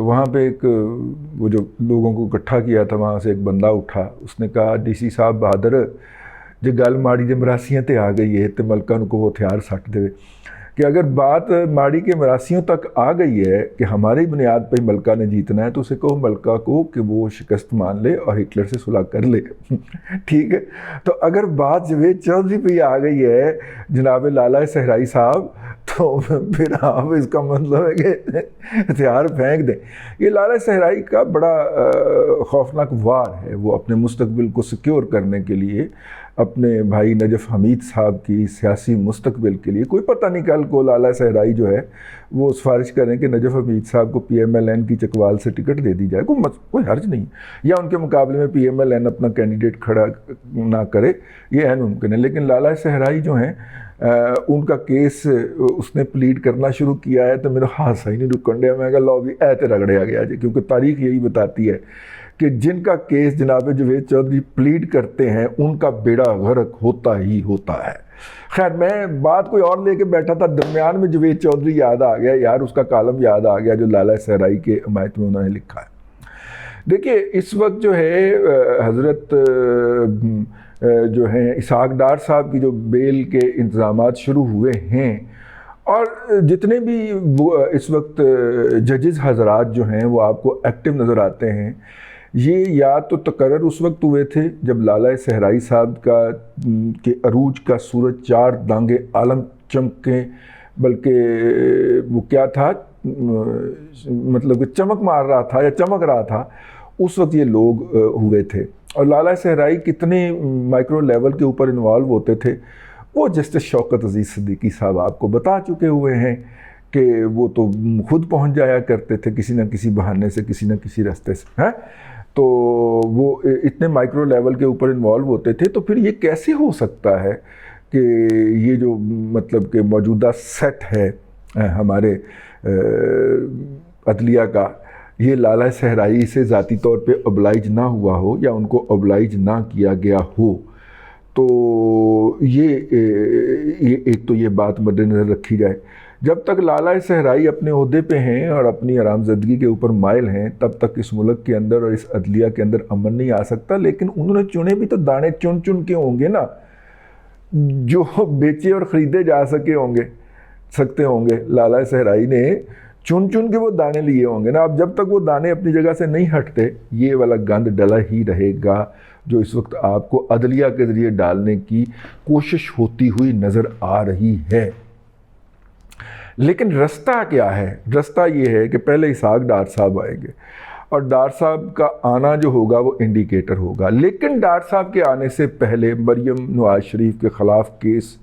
تو وہاں پہ ایک وہ جو لوگوں کو اکٹھا کیا تھا وہاں سے ایک بندہ اٹھا، اس نے کہا ڈی سی صاحب بہادر جو گل ماڑی دے مراسیاں تے آ گئی ہے تو ملکہ کو وہ ہتھیار سٹ دے، کہ اگر بات ماڑی کے مراسیوں تک آ گئی ہے کہ ہماری بنیاد پہ ملکہ نے جیتنا ہے تو اسے کہو ملکہ کو کہ وہ شکست مان لے اور ہٹلر سے صلح کر لے ٹھیک ہے۔ تو اگر بات جاوید چودھری پہ آ گئی ہے جناب لالہ صحرائی صاحب، تو پھر آپ اس کا مطلب ہے کہ ہتھیار پھینک دیں۔ یہ لالہ صحرائی کا بڑا خوفناک وار ہے، وہ اپنے مستقبل کو سیکیور کرنے کے لیے اپنے بھائی نجف حمید صاحب کی سیاسی مستقبل کے لیے، کوئی پتہ نہیں کل کو لالہ صحرائی جو ہے وہ سفارش کریں کہ نجف حمید صاحب کو پی ایم ایل این کی چکوال سے ٹکٹ دے دی جائے، کوئی حرج نہیں، یا ان کے مقابلے میں پی ایم ایل این اپنا کینڈیڈیٹ کھڑا نہ کرے، یہ عین ممکن ہے۔ لیکن لالہ صحرائی جو ہیں ان کا کیس اس نے پلیڈ کرنا شروع کیا ہے تو میرا ہاتھ ہی نہیں رکن دیا، میں کہا لو بھی ایتے رگڑیا گیا جی، کیونکہ تاریخ یہی بتاتی ہے کہ جن کا کیس جناب جاوید چودھری پلیڈ کرتے ہیں ان کا بیڑا غرق ہوتا ہی ہوتا ہے۔ خیر میں بات کوئی اور لے کے بیٹھا تھا، درمیان میں جاوید چودھری یاد آ گیا یار، اس کا کالم یاد آ گیا جو لالہ صحرائی کے حمایت میں انہوں نے لکھا ہے۔ دیکھیے اس وقت جو ہے حضرت جو ہیں اسحاق ڈار صاحب کی جو بیل کے انتظامات شروع ہوئے ہیں، اور جتنے بھی وہ اس وقت ججز حضرات جو ہیں وہ آپ کو ایکٹیو نظر آتے ہیں، یہ یا تو تقرر اس وقت ہوئے تھے جب لالہ صحرائی صاحب کا کے عروج کا سورج چار دانگے عالم چمکیں، بلکہ وہ کیا تھا مطلب کہ چمک مار رہا تھا یا چمک رہا تھا، اس وقت یہ لوگ ہوئے تھے۔ اور لالہ صحرائی کتنے مائکرو لیول کے اوپر انوالو ہوتے تھے وہ جسٹس شوکت عزیز صدیقی صاحب آپ کو بتا چکے ہوئے ہیں کہ وہ تو خود پہنچ جایا کرتے تھے کسی نہ کسی بہانے سے، کسی نہ کسی راستے سے، ہیں تو وہ اتنے مائکرو لیول کے اوپر انوالو ہوتے تھے۔ تو پھر یہ کیسے ہو سکتا ہے کہ یہ جو مطلب کہ موجودہ سیٹ ہے ہمارے عدلیہ کا، یہ لالہ صحرائی سے ذاتی طور پہ اوبلائج نہ ہوا ہو یا ان کو اوبلائج نہ کیا گیا ہو؟ تو یہ ایک تو یہ بات مد نظر رکھی جائے، جب تک لالہ صحرائی اپنے عہدے پہ ہیں اور اپنی حرامزادگی کے اوپر مائل ہیں تب تک اس ملک کے اندر اور اس عدلیہ کے اندر امن نہیں آ سکتا۔ لیکن انہوں نے چنے بھی تو دانے چن چن کے ہوں گے نا، جو بیچے اور خریدے جا سکتے ہوں گے، لالہ صحرائی نے چن چن کے وہ دانے لیے ہوں گے نا۔ اب جب تک وہ دانے اپنی جگہ سے نہیں ہٹتے یہ والا گند ڈلا ہی رہے گا جو اس وقت آپ کو عدلیہ کے ذریعے ڈالنے کی کوشش ہوتی ہوئی نظر آ رہی ہے۔ لیکن رستہ کیا ہے؟ رستہ یہ ہے کہ پہلے اسحاق ڈار صاحب آئیں گے اور ڈار صاحب کا آنا جو ہوگا وہ انڈیکیٹر ہوگا، لیکن ڈار صاحب کے آنے سے پہلے مریم نواز شریف کے خلاف کیس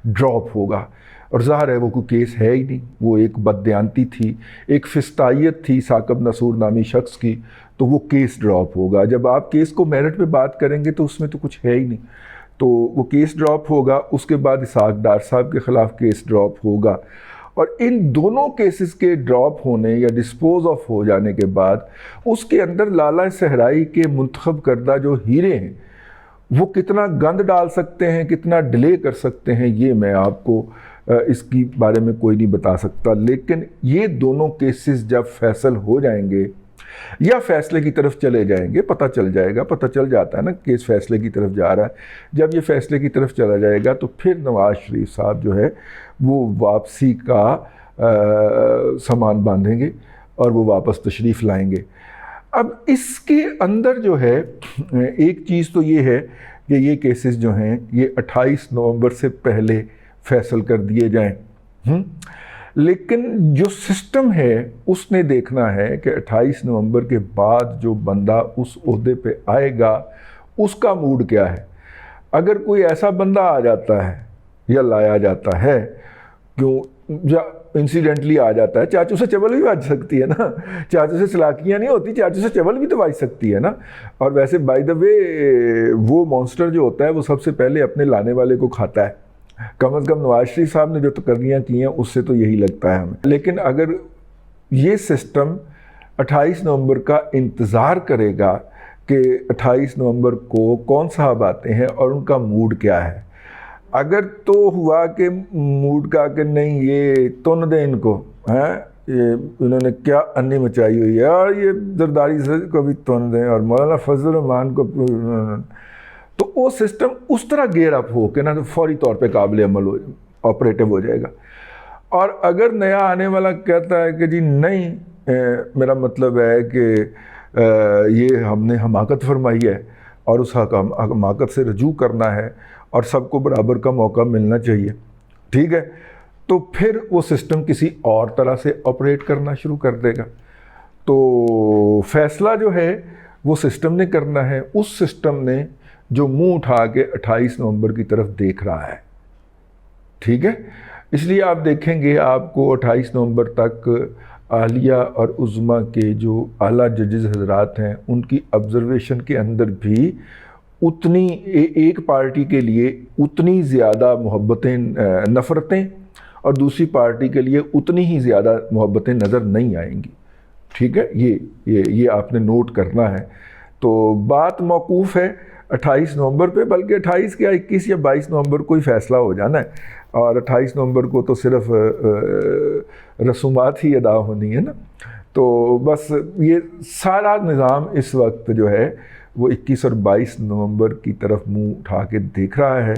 ڈراپ ہوگا، اور ظاہر ہے وہ کوئی کیس ہے ہی نہیں، وہ ایک بددیانتی تھی، ایک فسطائیت تھی ثاقب نصور نامی شخص کی، تو وہ کیس ڈراپ ہوگا۔ جب آپ کیس کو میرٹ پہ بات کریں گے تو اس میں تو کچھ ہے ہی نہیں، تو وہ کیس ڈراپ ہوگا، اس کے بعد اسحاق ڈار صاحب کے خلاف کیس ڈراپ ہوگا، اور ان دونوں کیسز کے ڈراپ ہونے یا ڈسپوز آف ہو جانے کے بعد اس کے اندر لالہ صحرائی کے منتخب کردہ جو ہیرے ہیں وہ کتنا گند ڈال سکتے ہیں، کتنا ڈیلے کر سکتے ہیں، یہ میں آپ کو اس کی بارے میں کوئی نہیں بتا سکتا۔ لیکن یہ دونوں کیسز جب فیصل ہو جائیں گے یا فیصلے کی طرف چلے جائیں گے، پتہ چل جائے گا، پتہ چل جاتا ہے نا کیس فیصلے کی طرف جا رہا ہے، جب یہ فیصلے کی طرف چلا جائے گا تو پھر نواز شریف صاحب جو ہے وہ واپسی کا سامان باندھیں گے اور وہ واپس تشریف لائیں گے۔ اب اس کے اندر جو ہے ایک چیز تو یہ ہے کہ یہ کیسز جو ہیں یہ 28 نومبر سے پہلے فیصل کر دیے جائیں، لیکن جو سسٹم ہے اس نے دیکھنا ہے کہ 28 نومبر کے بعد جو بندہ اس عہدے پہ آئے گا اس کا موڈ کیا ہے۔ اگر کوئی ایسا بندہ آ جاتا ہے یا لایا جاتا ہے، کیوں یا انسیڈنٹلی آ جاتا ہے، چاچو سے چول بھی بج سکتی ہے نا، چاچو سے چلاکیاں نہیں ہوتی، چاچو سے چول بھی تو بج سکتی ہے نا۔ اور ویسے بائی دا وے وہ مانسٹر جو ہوتا ہے وہ سب سے پہلے اپنے لانے والے کو کھاتا ہے، کم از کم نواز شریف صاحب نے جو تقرریاں کی ہیں اس سے تو یہی لگتا ہے ہمیں۔ لیکن اگر یہ سسٹم 28 نومبر کا انتظار کرے گا کہ 28 نومبر کو کون صاحب آتے ہیں اور ان کا موڈ کیا ہے، اگر تو ہوا کہ موڈ کا کہ نہیں یہ تن دے ان کو ہیں یہ انہوں نے کیا انی مچائی ہوئی ہے، اور یہ زرداری سے کو بھی تون دیں اور مولانا فضل الرحمان کو، تو وہ سسٹم اس طرح گیئر اپ ہو کہ نا تو فوری طور پہ قابل عمل ہو، آپریٹو ہو جائے گا۔ اور اگر نیا آنے والا کہتا ہے کہ جی نہیں، میرا مطلب ہے کہ یہ ہم نے حماقت فرمائی ہے اور اس حماقت سے رجوع کرنا ہے اور سب کو برابر کا موقع ملنا چاہیے، ٹھیک ہے، تو پھر وہ سسٹم کسی اور طرح سے آپریٹ کرنا شروع کر دے گا۔ تو فیصلہ جو ہے وہ سسٹم نے کرنا ہے، اس سسٹم نے جو منہ اٹھا کے 28 نومبر کی طرف دیکھ رہا ہے، ٹھیک ہے۔ اس لیے آپ دیکھیں گے آپ کو 28 نومبر تک عالیہ اور عظمیٰ کے جو اعلیٰ ججز حضرات ہیں ان کی آبزرویشن کے اندر بھی اتنی ایک پارٹی کے لیے اتنی زیادہ محبتیں، نفرتیں، اور دوسری پارٹی کے لیے اتنی ہی زیادہ محبتیں نظر نہیں آئیں گی، ٹھیک ہے۔ یہ آپ نے نوٹ کرنا ہے۔ تو بات موقوف ہے 28 نومبر پہ، بلکہ 28 کیا 21 یا 22 نومبر کو ہی فیصلہ ہو جانا ہے، اور 28 نومبر کو تو صرف رسومات ہی ادا ہونی ہے نا۔ تو بس یہ سارا نظام اس وقت جو ہے وہ 21 اور 22 نومبر کی طرف منہ اٹھا کے دیکھ رہا ہے۔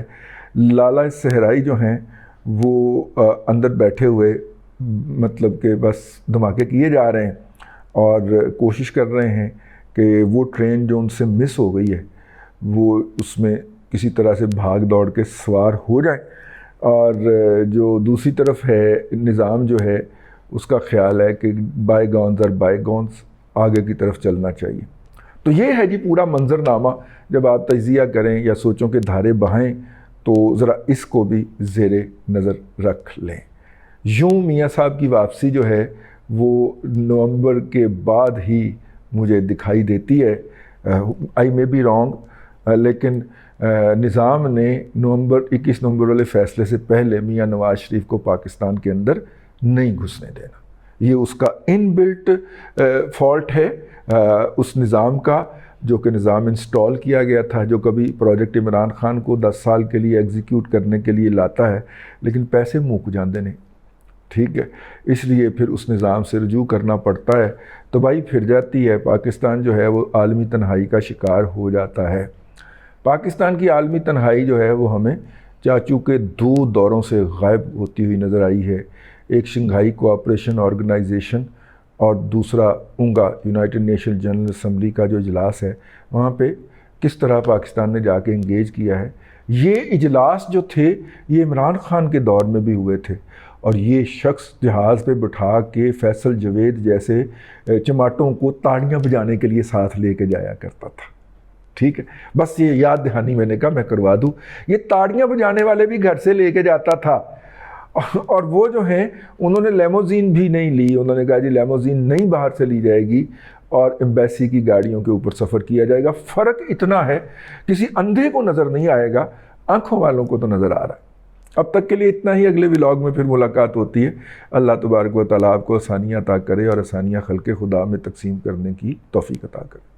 لالہ صحرائی جو ہیں وہ اندر بیٹھے ہوئے مطلب کہ بس دھماکے کیے جا رہے ہیں اور کوشش کر رہے ہیں کہ وہ ٹرین جو ان سے مس ہو گئی ہے وہ اس میں کسی طرح سے بھاگ دوڑ کے سوار ہو جائیں، اور جو دوسری طرف ہے نظام جو ہے اس کا خیال ہے کہ بائی گونز اور بائی گونز آگے کی طرف چلنا چاہیے۔ تو یہ ہے جی پورا منظرنامہ۔ جب آپ تجزیہ کریں یا سوچوں کے دھارے بہائیں تو ذرا اس کو بھی زیر نظر رکھ لیں۔ یوں میاں صاحب کی واپسی جو ہے وہ نومبر کے بعد ہی مجھے دکھائی دیتی ہے، آئی مے بی رانگ، لیکن نظام نے 21 نومبر والے فیصلے سے پہلے میاں نواز شریف کو پاکستان کے اندر نہیں گھسنے دینا۔ یہ اس کا ان بلٹ فالٹ ہے اس نظام کا، جو کہ نظام انسٹال کیا گیا تھا، جو کبھی پروجیکٹ عمران خان کو 10 سال کے لیے ایگزیکیوٹ کرنے کے لیے لاتا ہے لیکن پیسے منہ کو جاندے نہیں، ٹھیک ہے۔ اس لیے پھر اس نظام سے رجوع کرنا پڑتا ہے، تو بھائی پھر جاتی ہے پاکستان جو ہے وہ عالمی تنہائی کا شکار ہو جاتا ہے۔ پاکستان کی عالمی تنہائی جو ہے وہ ہمیں چاچو کے 2 دوروں سے غائب ہوتی ہوئی نظر آئی ہے، ایک شنگھائی کوآپریشن آرگنائزیشن اور دوسرا Onge United nation general assembly کا جو اجلاس ہے، وہاں پہ کس طرح پاکستان نے جا کے انگیج کیا ہے۔ یہ اجلاس جو تھے یہ عمران خان کے دور میں بھی ہوئے تھے، اور یہ شخص جہاز پہ بٹھا کے فیصل جوید جیسے چماٹوں کو تاڑیاں بجانے کے لیے ساتھ لے کے جایا کرتا تھا، ٹھیک ہے۔ بس یہ یاد دہانی میں نے کہا میں کروا دوں، یہ تاڑیاں بجانے والے بھی گھر سے لے کے جاتا تھا، اور وہ جو ہیں انہوں نے لیموزین بھی نہیں لی، انہوں نے کہا جی لیموزین نہیں باہر سے لی جائے گی اور ایمبیسی کی گاڑیوں کے اوپر سفر کیا جائے گا۔ فرق اتنا ہے کسی اندھے کو نظر نہیں آئے گا، آنکھوں والوں کو تو نظر آ رہا ہے۔ اب تک کے لیے اتنا ہی، اگلے ولاگ میں پھر ملاقات ہوتی ہے۔ اللہ تبارک و تعالیٰ آپ کو آسانیاں عطا کرے اور آسانیاں خلق خدا میں تقسیم کرنے کی توفیق عطا کرے۔